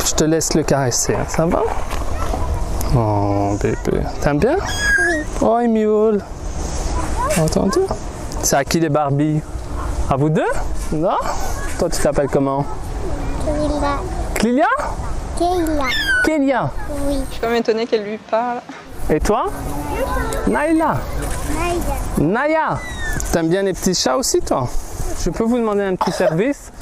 je te laisse le caresser, hein, ça va? Oh bébé, t'aimes bien? Oui. Oh il miaule. Entendu? C'est à qui les Barbies? À vous deux? Non? Toi tu t'appelles comment? Kélia. Clélia? Kélia. Kélia. Oui. Je suis quand même étonnée qu'elle lui parle. Et toi? Naïla. Naya. Naya. T'aimes bien les petits chats aussi toi? Je peux vous demander un petit service?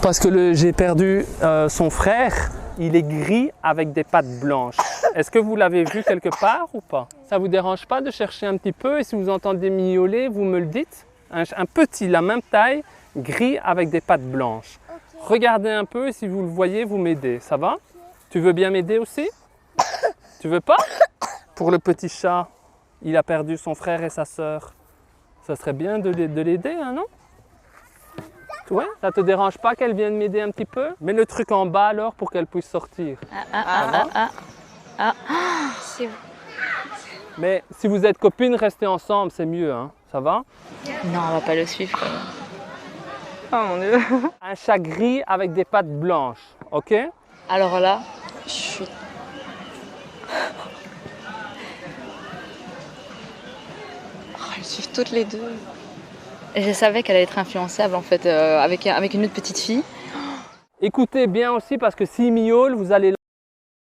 Parce que j'ai perdu son frère. Il est gris avec des pattes blanches. Est-ce que vous l'avez vu quelque part ou pas? Ça vous dérange pas de chercher un petit peu? Et si vous entendez miauler, vous me le dites? Un petit, la même taille, gris avec des pattes blanches. Regardez un peu et si vous le voyez, vous m'aidez. Ça va? Tu veux bien m'aider aussi? Tu veux pas? Pour le petit chat, il a perdu son frère et sa sœur. Ça serait bien de l'aider, hein, non? Ouais, ça te dérange pas qu'elle vienne m'aider un petit peu? Mets le truc en bas alors pour qu'elle puisse sortir. C'est bon. Mais si vous êtes copines, restez ensemble, c'est mieux, hein? Ça va? Non, on va pas le suivre quand même. Oh mon Dieu. Un chat gris avec des pattes blanches, ok? Alors là, je suis... Oh, elles suivent toutes les deux. Je savais qu'elle allait être influençable en fait avec une autre petite fille. Écoutez bien aussi parce que s'il miaule, vous allez...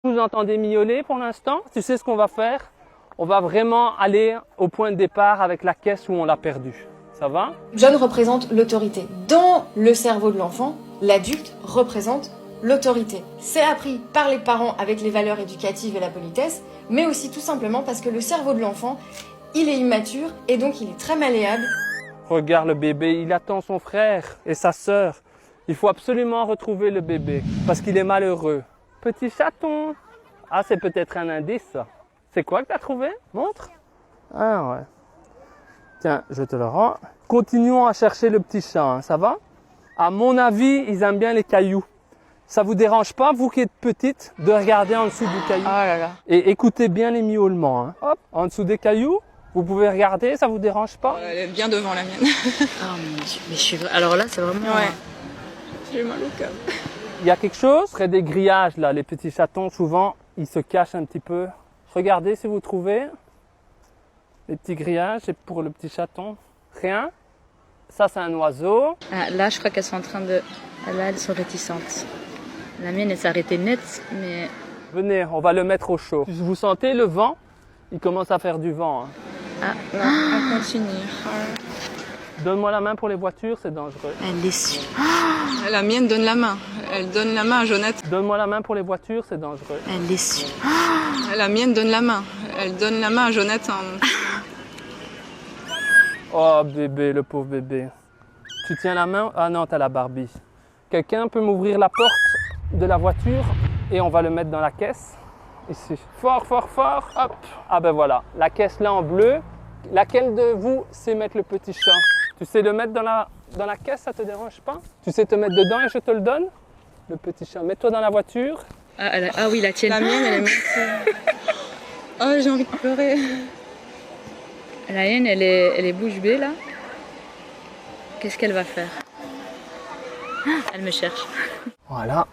Vous entendez miauler pour l'instant? Tu sais ce qu'on va faire? On va vraiment aller au point de départ avec la caisse où on l'a perdu. Ça va? John représente l'autorité. Dans le cerveau de l'enfant, l'adulte représente l'autorité. C'est appris par les parents avec les valeurs éducatives et la politesse, mais aussi tout simplement parce que le cerveau de l'enfant, il est immature et donc il est très malléable. Regarde le bébé, il attend son frère et sa sœur. Il faut absolument retrouver le bébé parce qu'il est malheureux. Petit chaton. Ah, c'est peut-être un indice, ça. C'est quoi que tu as trouvé? Montre. Ah ouais. Tiens, je te le rends. Continuons à chercher le petit chat, hein, ça va? À mon avis, ils aiment bien les cailloux. Ça vous dérange pas, vous qui êtes petite, de regarder en dessous du caillou? Oh là là. Et écoutez bien les miaulements. Hein. Hop, en dessous des cailloux, vous pouvez regarder, ça vous dérange pas? Elle est bien devant la mienne. Oh mon Dieu. Mais je suis... Alors là, c'est vraiment... Ouais. J'ai mal au cœur. Il y a quelque chose, près des grillages là, les petits chatons souvent, ils se cachent un petit peu. Regardez si vous trouvez les petits grillages, c'est pour le petit chaton. Rien. Ça c'est un oiseau. Ah, là, je crois qu'elles sont en train de... Là, elles sont réticentes. La mienne, elle s'est arrêtée net, mais... Venez, on va le mettre au chaud. Vous sentez le vent? Il commence à faire du vent. Hein. Ah, Non, on continue. Donne-moi la main pour les voitures, c'est dangereux. elle les suit. La mienne donne la main. Elle donne la main à Jonathan. Donne-moi la main pour les voitures, c'est dangereux. Elle les suit. La mienne donne la main. Elle donne la main à Jonathan. Oh bébé, le pauvre bébé. Tu tiens la main? Ah non, t'as la Barbie. Quelqu'un peut m'ouvrir la porte de la voiture et on va le mettre dans la caisse. Ici. Fort, fort, fort. Hop. Ah ben voilà, la caisse là en bleu. Laquelle de vous sait mettre le petit chat? Tu sais le mettre dans la caisse, ça te dérange pas? Tu sais te mettre dedans et je te le donne? Le petit chat. Mets-toi dans la voiture. Ah, ah oui, la tienne. La mienne, elle est morte. Oh, j'ai envie de pleurer. La mienne, elle est bouche bée, là. Qu'est-ce qu'elle va faire? Elle me cherche. Voilà.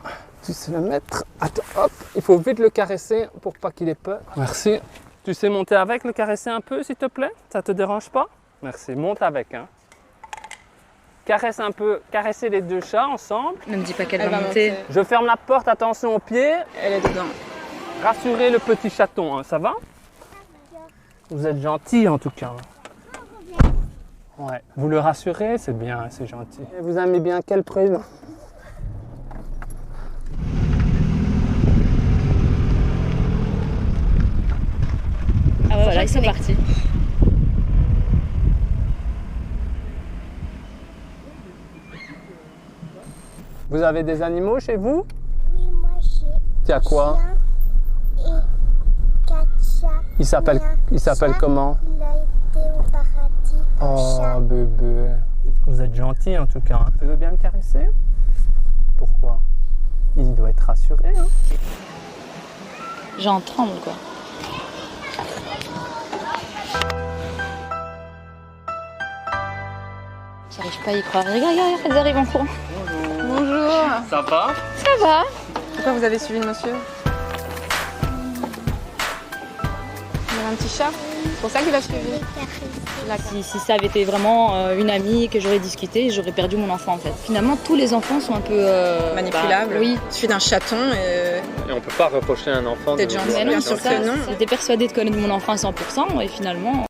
Tu sais le mettre. Attends, hop. Il faut vite le caresser pour pas qu'il ait peur. Merci. Tu sais monter avec, le caresser un peu, s'il te plaît? Ça te dérange pas? Merci. Monte avec, hein. Caresse un peu, caressez les deux chats ensemble. Ne me dis pas qu'elle Elle va va monter. monter. Je ferme la porte, attention aux pieds. Elle est dedans. Rassurez le petit chaton, hein, ça va? Vous êtes gentil en tout cas. Ouais. Vous le rassurez, c'est bien, c'est gentil. Et vous aimez bien quel prénom? Ah ouais, voilà, ils sont partis. Vous avez des animaux chez vous? Oui, moi j'ai Tu as quoi? chien et 4 chats. Il s'appelle comment? Il a été au paradis. Un chat. Oh bébé. Vous êtes gentil en tout cas. Hein. Tu veux bien le caresser? Pourquoi? Il doit être rassuré. Hein. J'en tremble, quoi. J'arrive pas à y croire. Regarde, regarde, elles arrivent en courant. Bonjour. Ça va? Ça va? Pourquoi vous avez suivi le monsieur? Il y avait un petit chat. C'est pour ça qu'il a suivi. Si ça avait été vraiment une amie que j'aurais discuté, j'aurais perdu mon enfant en fait. Finalement, tous les enfants sont un peu Manipulable. oui. Il suffit d'un chaton et Et on peut pas reprocher à un enfant Peut-être gentil. Mais non, Bien c'est sûr ça. que non. J'étais persuadée de connaître mon enfant à 100% et finalement.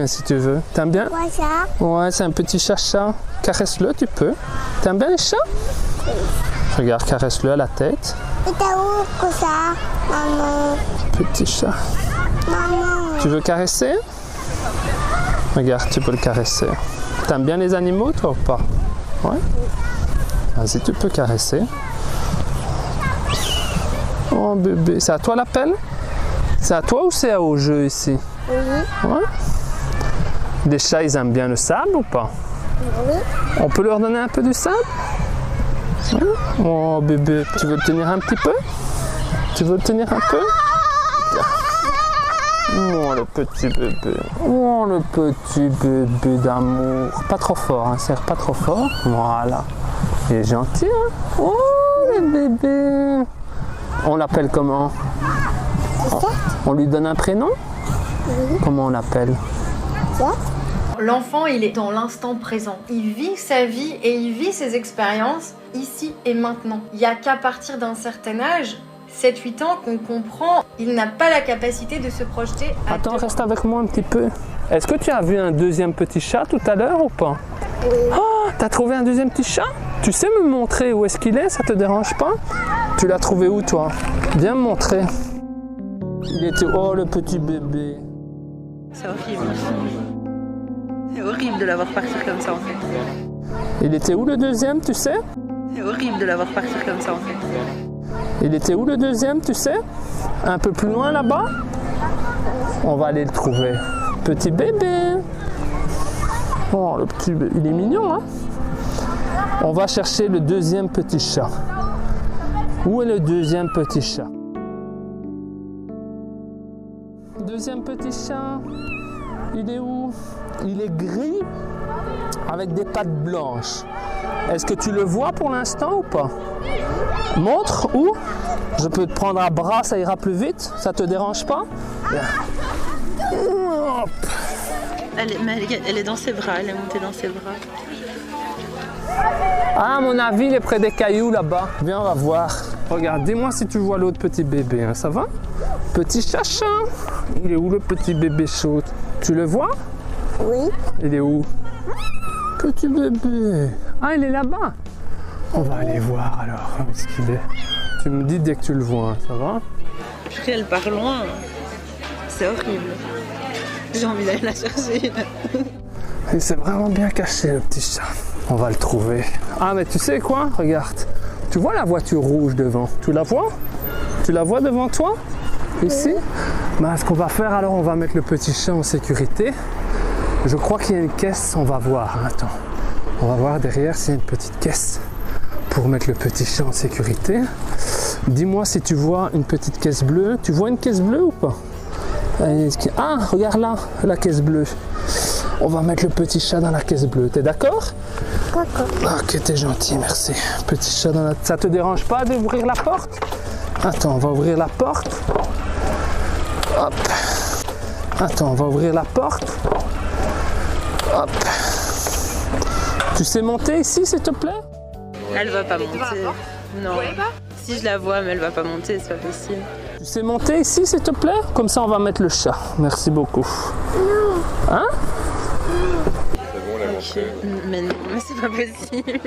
Si tu veux. T'aimes bien? Quoi ça? Ouais, c'est un petit chat-chat. Caresse-le, tu peux. T'aimes bien les chats? Regarde, caresse-le à la tête. Et t'as où que ça? Maman. Petit chat. Maman. Tu veux caresser? Regarde, tu peux le caresser. T'aimes bien les animaux, toi, ou pas? Ouais? Vas-y, tu peux caresser. Oh, bébé. C'est à toi l'appel? C'est à toi ou c'est au jeu ici? Oui. Ouais? Les chats, ils aiment bien le sable ou pas? Oui. On peut leur donner un peu de sable? Ouais. Oh, bébé. Tu veux le tenir un petit peu? Tu veux le tenir un peu? Oh, le petit bébé. Oh, le petit bébé d'amour. Pas trop fort, hein. Serre pas trop fort. Voilà. Il est gentil, hein? Oh, le bébé. On l'appelle comment? On lui donne un prénom? Comment on l'appelle? L'enfant, il est dans l'instant présent. Il vit sa vie et il vit ses expériences ici et maintenant. Il n'y a qu'à partir d'un certain âge, 7-8 ans, qu'on comprend, il n'a pas la capacité de se projeter à Attends, reste avec moi un petit peu. Est-ce que tu as vu un deuxième petit chat tout à l'heure ou pas? Oui. Oh, t'as trouvé un deuxième petit chat? Tu sais me montrer où est-ce qu'il est? Ça te dérange pas? Tu l'as trouvé où, toi? Viens me montrer. Il était... Oh, le petit bébé. c'est horrible. C'est horrible de l'avoir partir comme ça en fait. Il était où le deuxième, tu sais? C'est horrible de l'avoir partir comme ça en fait. Il était où le deuxième, tu sais? Un peu plus loin là-bas? On va aller le trouver. Petit bébé. Oh, le petit bébé. Il est mignon, hein? On va chercher le deuxième petit chat. Où est le deuxième petit chat? Deuxième petit chat. Il est où? Il est gris avec des pattes blanches. Est-ce que tu le vois pour l'instant ou pas? Montre où? Je peux te prendre à bras, ça ira plus vite. Ça te dérange pas? Hop. Elle est dans ses bras, elle est montée dans ses bras. Ah, à mon avis, il est près des cailloux là-bas. Viens, on va voir. Regarde, dis-moi si tu vois l'autre petit bébé, hein, ça va? Petit chacha. Il est où le petit bébé chaud? Tu le vois? Oui. Il est où? Petit bébé. Ah, il est là-bas. On va aller voir alors où est-ce qu'il est. Tu me dis dès que tu le vois, hein, ça va? Puis elle part loin. C'est horrible. J'ai envie d'aller la chercher. Il s'est vraiment bien caché, le petit chat. On va le trouver. Ah, mais tu sais quoi? Regarde. Tu vois la voiture rouge devant? Tu la vois? Tu la vois devant toi? Ici? Ben, ce qu'on va faire alors, on va mettre le petit chat en sécurité. Je crois qu'il y a une caisse, on va voir. Attends. On va voir derrière s'il y a une petite caisse pour mettre le petit chat en sécurité. Dis-moi si tu vois une petite caisse bleue. Tu vois une caisse bleue ou pas? Ah, regarde là, la caisse bleue. On va mettre le petit chat dans la caisse bleue. T'es d'accord? D'accord. Ok, t'es gentil, merci. Petit chat dans la... Ça te dérange pas d'ouvrir la porte? Attends, on va ouvrir la porte. Hop. Attends, on va ouvrir la porte. Hop. Tu sais monter ici, s'il te plaît? Elle va pas monter. Non. Si je la vois, mais elle va pas monter, c'est pas possible. Tu sais monter ici, s'il te plaît? Comme ça, on va mettre le chat. Merci beaucoup. Non. Hein? Mais non, mais c'est pas possible.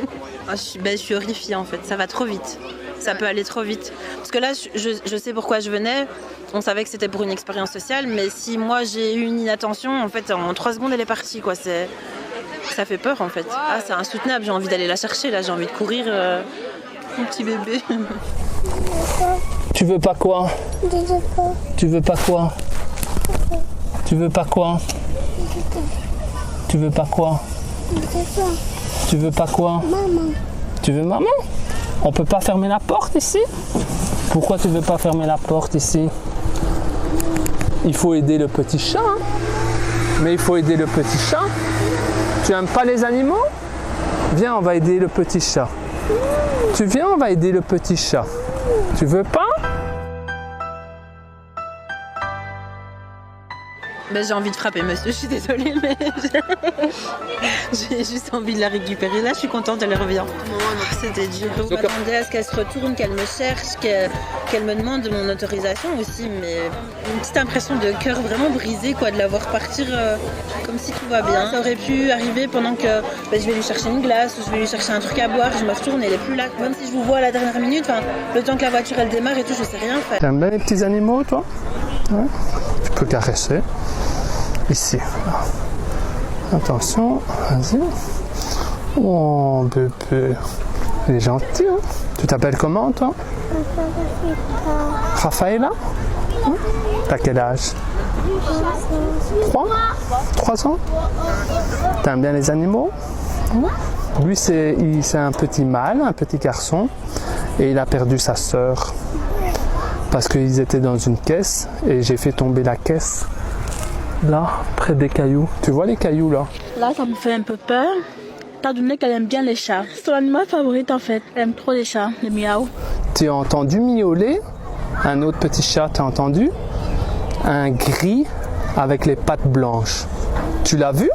Ah, je suis horrifiée en fait, ça va trop vite. Ça peut aller trop vite. Parce que là, je sais pourquoi je venais. On savait que c'était pour une expérience sociale, mais si moi j'ai eu une inattention, en fait, en 3 secondes, elle est partie, quoi. Ça fait peur, en fait. Ah, c'est insoutenable, j'ai envie d'aller la chercher, là, j'ai envie de courir. Mon petit bébé. Tu veux pas quoi? Tu veux pas quoi? Tu veux pas quoi? Tu veux pas quoi? Tu veux pas quoi? Maman. Tu veux maman? On peut pas fermer la porte ici? Pourquoi tu veux pas fermer la porte ici? Il faut aider le petit chat. Hein? Mais il faut aider le petit chat. Tu aimes pas les animaux? Viens, on va aider le petit chat. Tu viens, on va aider le petit chat. Tu veux pas? Ben, j'ai envie de frapper monsieur, je suis désolée, mais j'ai juste envie de la récupérer. Là, je suis contente, elle revient. C'était dur. Je m'attendais à ce qu'elle se retourne, qu'elle me cherche, qu'elle me demande mon autorisation aussi, mais une petite impression de cœur vraiment brisé, quoi, de la voir partir comme si tout va bien. Ça aurait pu arriver pendant que je vais lui chercher une glace ou je vais lui chercher un truc à boire, je me retourne, elle est plus là. Même si je vous vois à la dernière minute, le temps que la voiture elle démarre et tout, je sais rien faire. T'aimes bien les petits animaux, toi? Ouais. Tu peux caresser. Ici. Attention, vas-y. Oh, bébé. Il est gentil, hein? Tu t'appelles comment, toi? Rafaela? T'as quel âge? 3 ans? T'aimes bien les animaux? Lui, c'est un petit mâle, un petit garçon, et il a perdu sa sœur. Parce qu'ils étaient dans une caisse, et j'ai fait tomber la caisse. Là, près des cailloux. Tu vois les cailloux là? Là, ça me fait un peu peur, étant donné qu'elle aime bien les chats. C'est son animal favori en fait. Elle aime trop les chats, les miaou. Tu as entendu miauler? Un autre petit chat, tu as entendu? Un gris avec les pattes blanches. Tu l'as vu?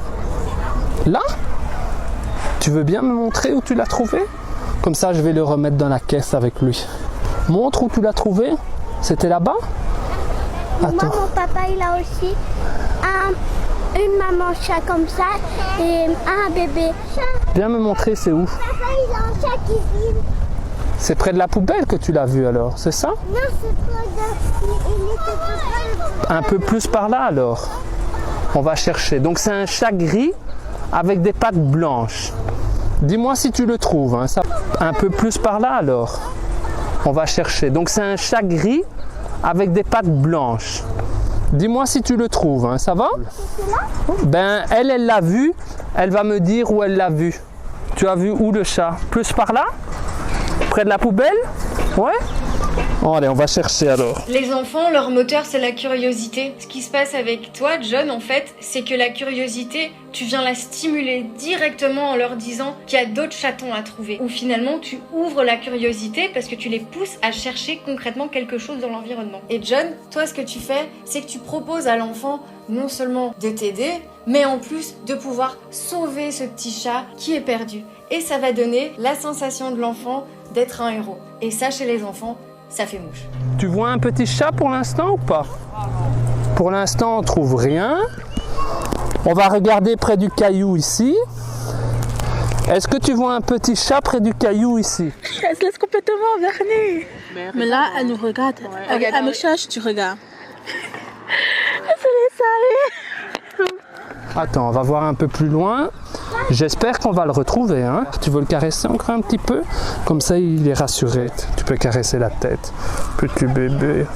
Là? Tu veux bien me montrer où tu l'as trouvé? Comme ça, je vais le remettre dans la caisse avec lui. Montre où tu l'as trouvé. C'était là-bas? Attends. Moi, mon papa, il a aussi une maman chat comme ça et un bébé chat. Viens me montrer, c'est où? Papa, il a un chat qui vit. C'est près de la poubelle que tu l'as vu alors, c'est ça? Non, c'est pas de... Il était pas... Un peu plus par là alors. On va chercher. Donc c'est un chat gris avec des pattes blanches. Dis-moi si tu le trouves. Hein. Ça... Un peu plus par là alors. On va chercher. Donc c'est un chat gris avec des pattes blanches. Dis-moi si tu le trouves, hein, ça va? Ben, elle l'a vu, elle va me dire où elle l'a vu. Tu as vu où le chat? Plus par là? Près de la poubelle? Ouais? Bon, allez, on va chercher alors. Les enfants, leur moteur, c'est la curiosité. Ce qui se passe avec toi, John, en fait, c'est que la curiosité, tu viens la stimuler directement en leur disant qu'il y a d'autres chatons à trouver. Ou finalement, tu ouvres la curiosité parce que tu les pousses à chercher concrètement quelque chose dans l'environnement. Et John, toi, ce que tu fais, c'est que tu proposes à l'enfant non seulement de t'aider, mais en plus de pouvoir sauver ce petit chat qui est perdu. Et ça va donner la sensation de l'enfant d'être un héros. Et ça, chez les enfants, ça fait mouche. Tu vois un petit chat pour l'instant ou pas? Pour l'instant, on trouve rien. On va regarder près du caillou ici. Est-ce que tu vois un petit chat près du caillou ici? Elle se laisse complètement vernie. Mais là, elle nous regarde. Elle me cherche, tu regardes. Elle se laisse aller. Attends, on va voir un peu plus loin. J'espère qu'on va le retrouver. Hein. Tu veux le caresser encore un petit peu? Comme ça, il est rassuré. Tu peux caresser la tête. Petit bébé.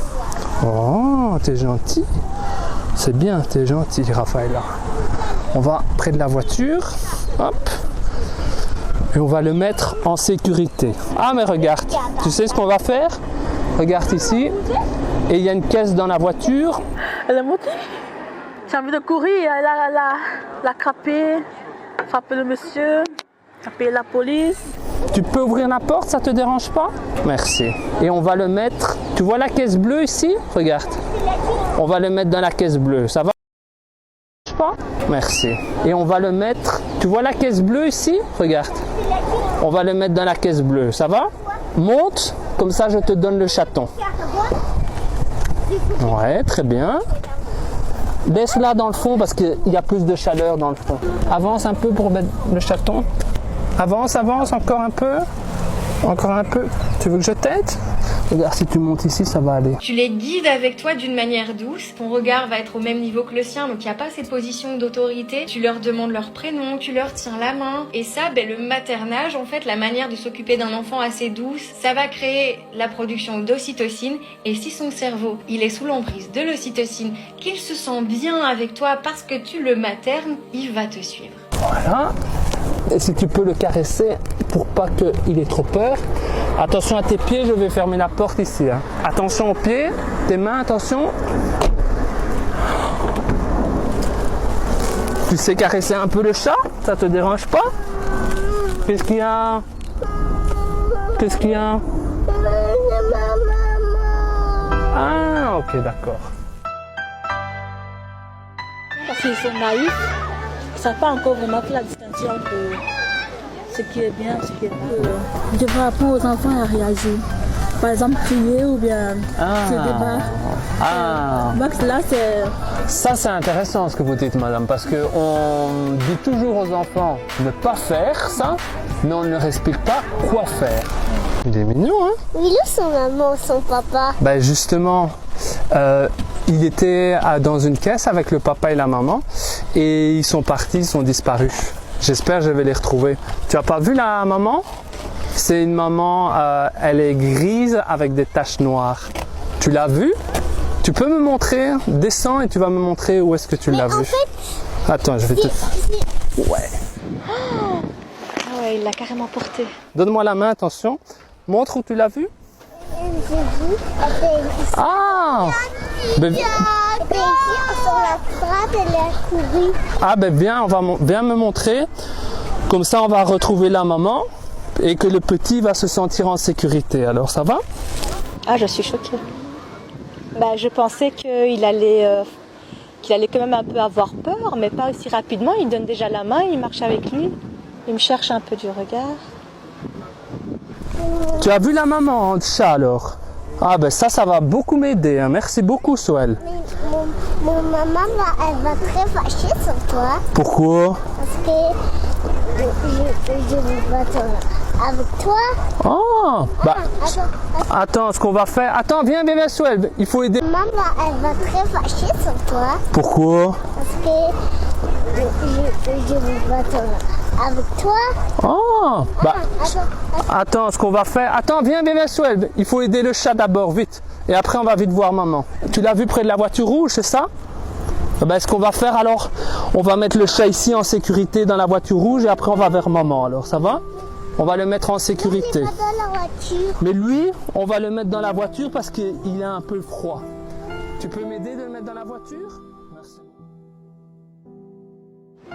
Oh, t'es gentil. C'est bien, t'es gentil, Rafaela. On va près de la voiture. Hop. Et on va le mettre en sécurité. Ah, mais regarde. Tu sais ce qu'on va faire? Regarde ici. Et il y a une caisse dans la voiture. Elle est montée. J'ai envie de courir, la crapper, frapper le monsieur, appeler la police. Tu peux ouvrir la porte, ça te dérange pas? Merci. Et on va le mettre, tu vois la caisse bleue ici? Regarde. On va le mettre dans la caisse bleue, ça va? Pas? Merci. Et on va le mettre, tu vois la caisse bleue ici? Regarde. On va le mettre dans la caisse bleue, ça va? Monte, comme ça je te donne le chaton. Ouais, très bien. Laisse-la dans le fond parce qu'il y a plus de chaleur dans le fond. Avance un peu pour mettre le chaton. Avance, avance, encore un peu. Encore un peu. Tu veux que je t'aide? Regarde, si tu montes ici, ça va aller. Tu les guides avec toi d'une manière douce. Ton regard va être au même niveau que le sien, donc il n'y a pas cette position d'autorité. Tu leur demandes leur prénom, tu leur tiens la main. Et ça, le maternage, en fait, la manière de s'occuper d'un enfant assez douce, ça va créer la production d'ocytocine. Et si son cerveau, il est sous l'emprise de l'ocytocine, qu'il se sent bien avec toi parce que tu le maternes, il va te suivre. Voilà. Et si tu peux le caresser pour pas qu'il ait trop peur. Attention à tes pieds, je vais fermer la porte ici. Hein. Attention aux pieds, tes mains, attention. Tu sais caresser un peu le chat? Ça te dérange pas? Qu'est-ce qu'il y a? Qu'est-ce qu'il y a? Ok, d'accord. Parce qu'ils sont naïfs, ils ne savent pas encore vraiment faire la distinction entre ce qui est bien, ce qui est peu. Je devrais apprendre aux enfants à réagir. Par exemple, crier ou bien se débattre. Donc là, c'est... Ça, c'est intéressant ce que vous dites, madame, parce qu'on dit toujours aux enfants ne pas faire ça, mais on ne leur explique pas quoi faire. Il est mignon, hein? Oui, là, son maman, son papa. Ben justement, il était dans une caisse avec le papa et la maman, et ils sont partis, ils sont disparus. J'espère que je vais les retrouver. Tu as pas vu la maman? C'est une maman, elle est grise avec des taches noires. Tu l'as vue? Tu peux me montrer? Descends et tu vas me montrer où est-ce que tu l'as vue. Attends, je vais te... Ouais. Ah ouais, il l'a carrément porté. Donne-moi la main, attention. Montre où tu l'as vue. J'ai vu. Ah! Ben, Sur la trappe, elle a couru. ah ben viens me montrer. Comme ça, on va retrouver la maman et que le petit va se sentir en sécurité. Alors, ça va? Ah, je suis choquée. Bah, je pensais qu'il allait quand même un peu avoir peur, mais pas aussi rapidement. Il donne déjà la main, il marche avec lui. Il me cherche un peu du regard. Tu as vu la maman en chat alors? Ah ben ça va beaucoup m'aider. Hein. Merci beaucoup, Soel. Mais mon maman, elle va très fâcher sur toi. Pourquoi? Parce que je veux pas avec toi. Oh, bah, attends, ce qu'on va faire... Attends, viens, Soel. Il faut aider... Maman, elle va très fâcher sur toi. Pourquoi? Parce que je veux pas avec toi. Oh, bah... Attends, ce qu'on va faire... Attends, viens, Soel. Il faut aider le chat d'abord, vite. Et après, on va vite voir maman. Tu l'as vu près de la voiture rouge, c'est ça? Ben, ce qu'on va faire alors, on va mettre le chat ici en sécurité dans la voiture rouge et après on va vers maman. Alors, ça va? On va le mettre en sécurité. Pas dans la voiture. Mais lui, on va le mettre dans la voiture parce qu'il a un peu froid. Tu peux m'aider de le mettre dans la voiture? Merci.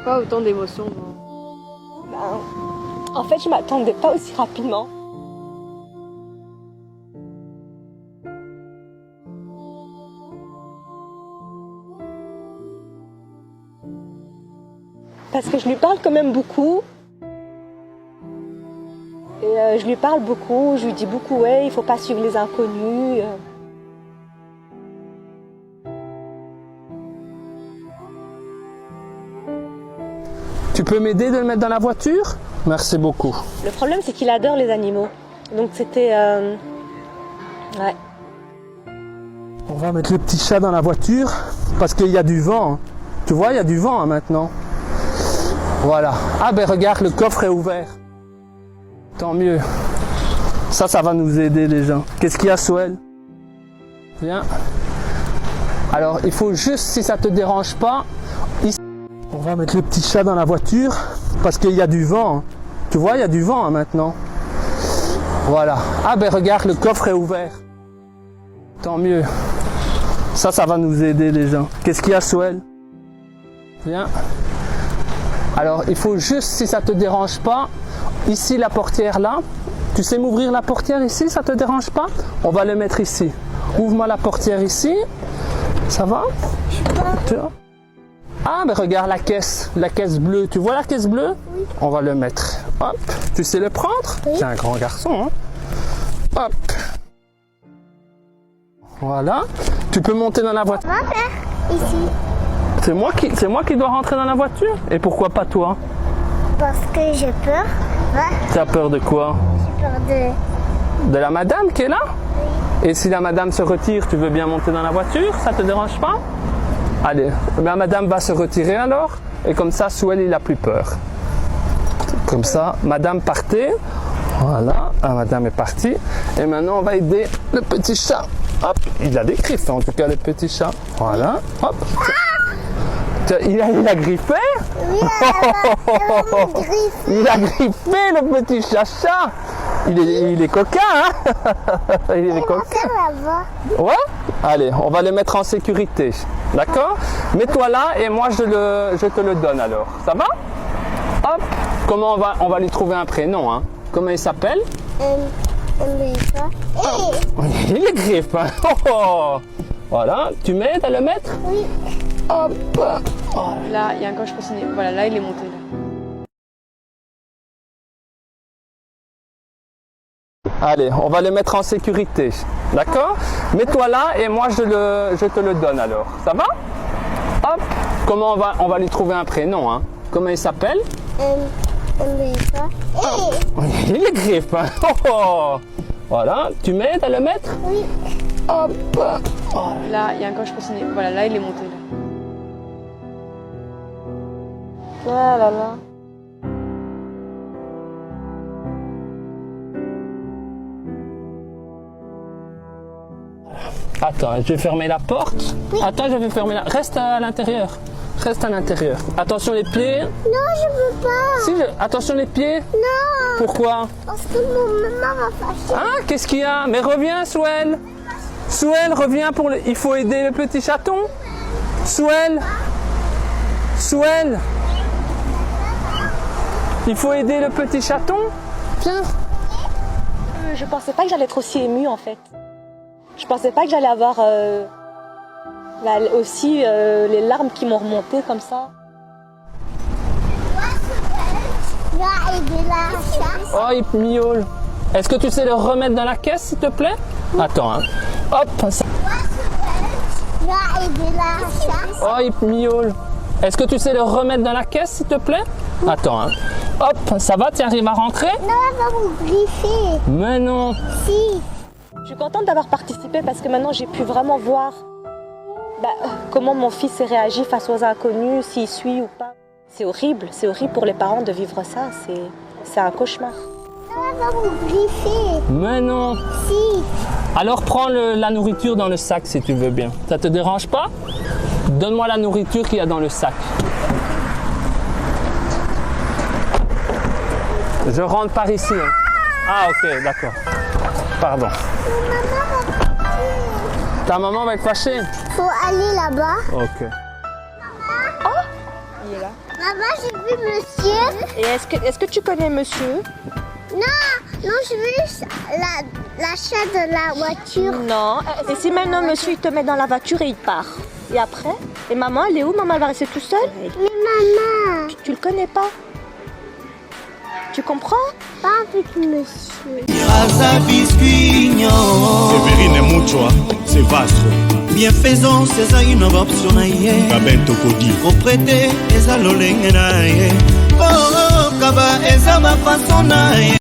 Pas autant d'émotions. En fait, je m'attendais pas aussi rapidement. Parce que je lui parle quand même beaucoup. Et je lui parle beaucoup, je lui dis beaucoup, ouais, il faut pas suivre les inconnus. Tu peux m'aider de le mettre dans la voiture? Merci beaucoup. Le problème, c'est qu'il adore les animaux. Donc c'était... Ouais. On va mettre le petit chat dans la voiture parce qu'il y a du vent. Tu vois, il y a du vent hein, maintenant. Voilà. Ah ben regarde, le coffre est ouvert. Tant mieux. Ça va nous aider les gens. Qu'est-ce qu'il y a, Soel? Viens. Alors, il faut juste, si ça te dérange pas, ici. On va mettre le petit chat dans la voiture parce qu'il y a du vent. Tu vois, il y a du vent hein, maintenant. Voilà. Ah ben regarde, le coffre est ouvert. Tant mieux. Ça va nous aider les gens. Qu'est-ce qu'il y a, Soel? Viens. Alors, il faut juste, si ça te dérange pas, ici la portière là. Tu sais m'ouvrir la portière ici, ça te dérange pas? On va le mettre ici. Ouvre-moi la portière ici. Ça va? Tu vois? Ah, mais regarde la caisse bleue. Tu vois la caisse bleue? Oui. On va le mettre. Hop. Tu sais le prendre? Oui. C'est un grand garçon. Hein? Hop. Voilà. Tu peux monter dans la voiture. On va faire ici. C'est moi qui dois rentrer dans la voiture? Et pourquoi pas toi? Parce que j'ai peur. Va. Tu as peur de quoi? J'ai peur de la madame qui est là? Oui. Et si la madame se retire, tu veux bien monter dans la voiture? Ça te dérange pas? Allez, la madame va se retirer alors. Et comme ça, Soel, il a plus peur. Comme ça, madame partez. Voilà, la madame est partie. Et maintenant, on va aider le petit chat. Hop, il a des griffes en tout cas, le petit chat. Voilà, hop. Il a griffé? Oui, il a griffé le petit chacha. Il est coquin, hein? Il est coquin. Ouais? Allez, on va le mettre en sécurité. D'accord? Mets-toi là et moi je te le donne alors. Ça va? Hop. Comment on va lui trouver un prénom, hein? Comment il s'appelle? Il est griffe, hein? Oh. Voilà, tu m'aides à le mettre? Oui. Hop. Là, il y a un coche positionné. Voilà, là, il est monté. Là. Allez, on va le mettre en sécurité. D'accord? Mets-toi là et moi je te le donne alors. Ça va? Hop. Comment on va lui trouver un prénom, hein? Comment il s'appelle? Il est griffe, hein? Oh. Voilà, tu m'aides à le mettre? Oui. Hop. Là, il y a un coche positionné. Voilà, là, il est monté. Là. Ah là là. Attends, je vais fermer la porte. Oui. Attends, je vais fermer la... Reste à l'intérieur. Reste à l'intérieur. Attention les pieds. Non, je veux pas. Si, attention les pieds. Non. Pourquoi? Parce que mon maman va fâcher. Ah, qu'est-ce qu'il y a? Mais reviens, Souel. Souel, reviens pour le... Il faut aider le petit chaton. Souel. Souel. Il faut aider le petit chaton. Viens. Je pensais pas que j'allais être aussi émue en fait. Je pensais pas que j'allais avoir aussi les larmes qui m'ont remonté comme ça. Va aider la chasse. Oh, il miaule. Est-ce que tu sais le remettre dans la caisse, s'il te plaît? Attends, hein. Hop. Ça... Va aider la chasse. Oh, il miaule. Est-ce que tu sais le remettre dans la caisse, s'il te plaît? Attends, hein. Hop, ça va? Tu arrives à rentrer? Non, elle va vous griffer. Mais non. Si. Je suis contente d'avoir participé parce que maintenant j'ai pu vraiment voir comment mon fils réagit face aux inconnus, s'il suit ou pas. C'est horrible pour les parents de vivre ça, c'est un cauchemar. Elle va vous griffer. Mais non. Si. Alors prends la nourriture dans le sac si tu veux bien. Ça te dérange pas? Donne-moi la nourriture qu'il y a dans le sac. Je rentre par ici. Hein. Ah ok, d'accord. Pardon. Ta maman va être fâchée? Faut aller là-bas. Ok. Il est là. Maman, j'ai vu monsieur. Et est-ce que tu connais monsieur? Non, j'ai vu l'achat de la voiture. Non. Et si maintenant monsieur il te met dans la voiture et il part? Et après? Et maman, elle est où? Maman, elle va rester toute seule? Mais maman. Tu le connais pas? Tu comprends? Pas avec monsieur. Sévérine Muchwa, c'est vaste. Bienfaisance, c'est une option naïe. Babento Kodi. Reprêter, c'est à l'oleng naïe. Oh, kaba, c'est ma façon naïe.